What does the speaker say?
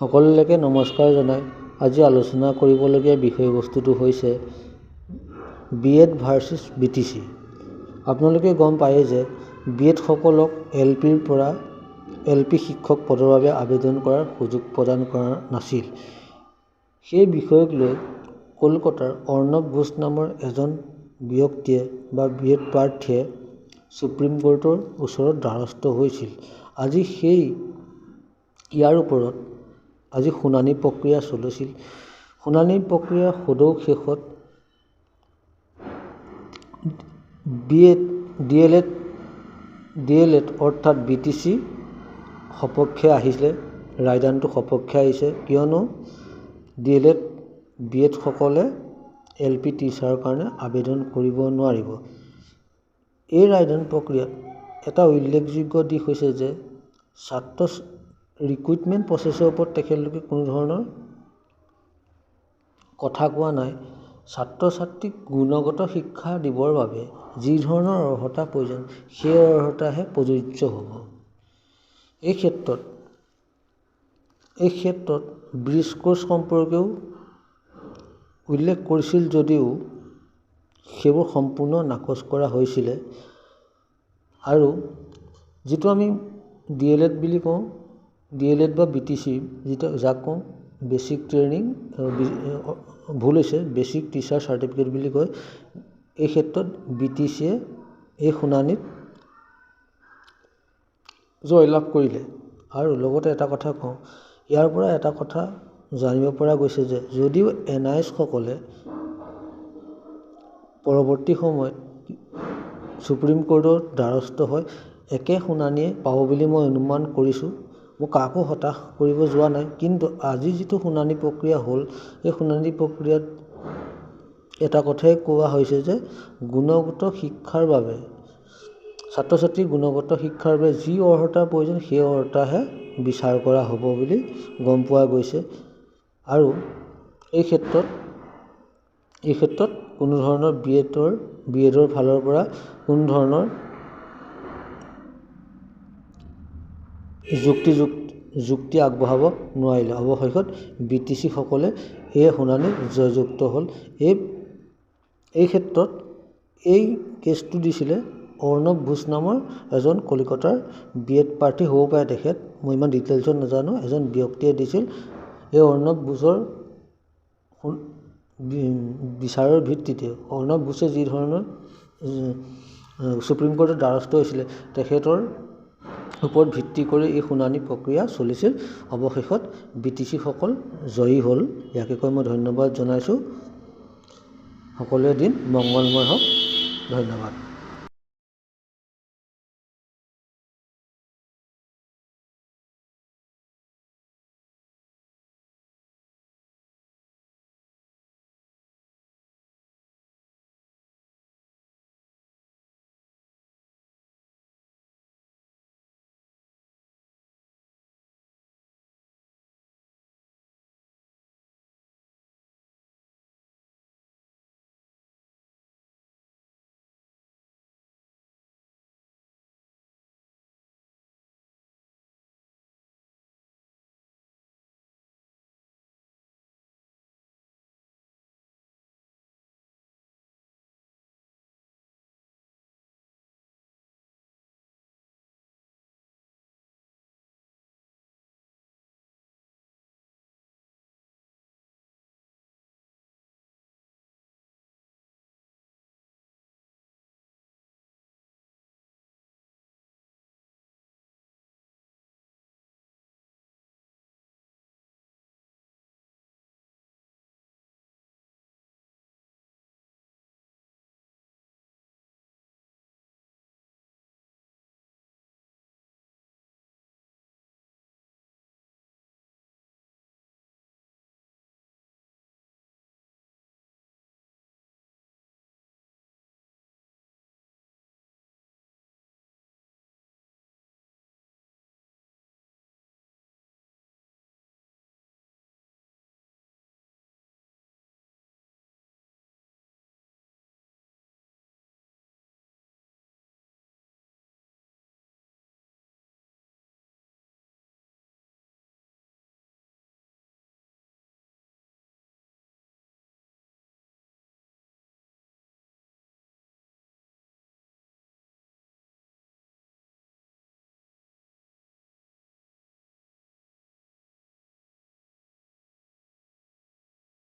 সকলোকে নমস্কাৰ জনাই আজি আলোচনা কৰিবলগীয়া বিষয়বস্তুটো হৈছে বিএড ভাৰ্চেছ বিটিচি। আপোনালোকে গম পায় যে বিএড সকলক এলপিৰ পৰা এলপি শিক্ষক পদৰ বাবে আবেদন কৰাৰ সুযোগ প্ৰদান কৰা নাছিল। সেই বিষয়ক লৈ কলকাতাৰ অৰ্ণৱ ঘোষ নামৰ এজন ব্যক্তিয়ে বা বিএড প্ৰাৰ্থীয়ে সুপ্ৰিম কোৰ্টৰ ওচৰত দ্বাৰস্থ হৈছিল। আজি ইয়াৰ ওপৰত আজি শুনানি প্ৰক্ৰিয়া চলিছিল। শুনানি প্ৰক্ৰিয়া সদৌ শেষত ডিএলএড অৰ্থাৎ বিটিচি সপক্ষে আহিলে, ৰায়দানটো সপক্ষে আহিছে, কিয়নো ডিএলএড বিএড সকলে এলপি টিচাৰৰ কাৰণে আবেদন কৰিব নোৱাৰিব। এই ৰায়দান প্ৰক্ৰিয়াত এটা উল্লেখযোগ্য দিশ হৈছে যে ছাত্ৰ ৰিক্ৰুইটমেণ্ট প্ৰচেছৰ ওপৰত তেখেতলোকে কোনো ধৰণৰ কথা কোৱা নাই। ছাত্ৰ ছাত্ৰীক গুণগত শিক্ষা দিবৰ বাবে যি ধৰণৰ অৰ্হতা প্ৰয়োজন সেই অৰ্হতাহে প্ৰযোজ্য হ'ব। এই ক্ষেত্ৰত ব্ৰিজ কোৰ্চ সম্পৰ্কেও উল্লেখ কৰিছিল যদিও সেইবোৰ সম্পূৰ্ণ নাকচ কৰা হৈছিলে। আৰু যিটো আমি ডিএলএড বুলি কওঁ, ডিএলএড বা বিটিচি যাক কওঁ বেচিক ট্ৰেইনিং, ভুল হৈছে, বেচিক টিচাৰ চাৰ্টিফিকেট বুলি কয়। এই ক্ষেত্ৰত বিটিচিয়ে এই শুনানিত জয়লাভ কৰিলে। আৰু লগতে এটা কথা কওঁ, ইয়াৰ পৰা এটা কথা জানিব পৰা গৈছে যে যদিও NIS-সকলে পৰৱৰ্তী সময়ত সুপ্ৰিম কোৰ্টৰ দ্বাৰস্থ হয় একে শুনানিয়ে পাব বুলি মই অনুমান কৰিছোঁ। মই কাকো হতাশ কৰিব যোৱা নাই, কিন্তু আজি যিটো শুনানি প্ৰক্ৰিয়া হ'ল, এই শুনানি প্ৰক্ৰিয়াত এটা কথাই কোৱা হৈছে যে গুণগত শিক্ষাৰ বাবে ছাত্ৰ ছাত্ৰীৰ গুণগত শিক্ষাৰ বাবে যি অৰ্হতাৰ প্ৰয়োজন সেই অৰ্হতাহে বিচাৰ কৰা হ'ব বুলি গম পোৱা গৈছে। আৰু এই ক্ষেত্ৰত কোনো ধৰণৰ বিএডৰ ফালৰ পৰা কোনো ধৰণৰ যুক্তি আগবঢ়াব নোৱাৰিলে। অৱশেষত বিটিচি সকলে এই শুনানি জয়যুক্ত হ'ল। এই ক্ষেত্ৰত এই কেছটো দিছিলে অৰ্ণৱ ঘোষ নামৰ এজন কলিকতাৰ বিএড প্ৰাৰ্থী হ'ব পাৰে তেখেত, মই ইমান ডিটেইলছত নাজানো, এজন ব্যক্তিয়ে দিছিল। এই অৰ্ণৱ ঘোষৰ বিচাৰৰ ভিত্তিতে অৰ্ণৱ ঘোষে যি ধৰণৰ সুপ্ৰিম কোৰ্টৰ দ্বাৰস্থ হৈছিলে তেখেতৰ ওপৰত ভিত্তি কৰি এই শুনানি প্ৰক্ৰিয়া চলিছিল। অৱশেষত বিটিচিসকল জয়ী হ'ল। ইয়াকে কৈ মই ধন্যবাদ জনাইছোঁ। সকলোৰে দিন মংগলময় হওক। ধন্যবাদ।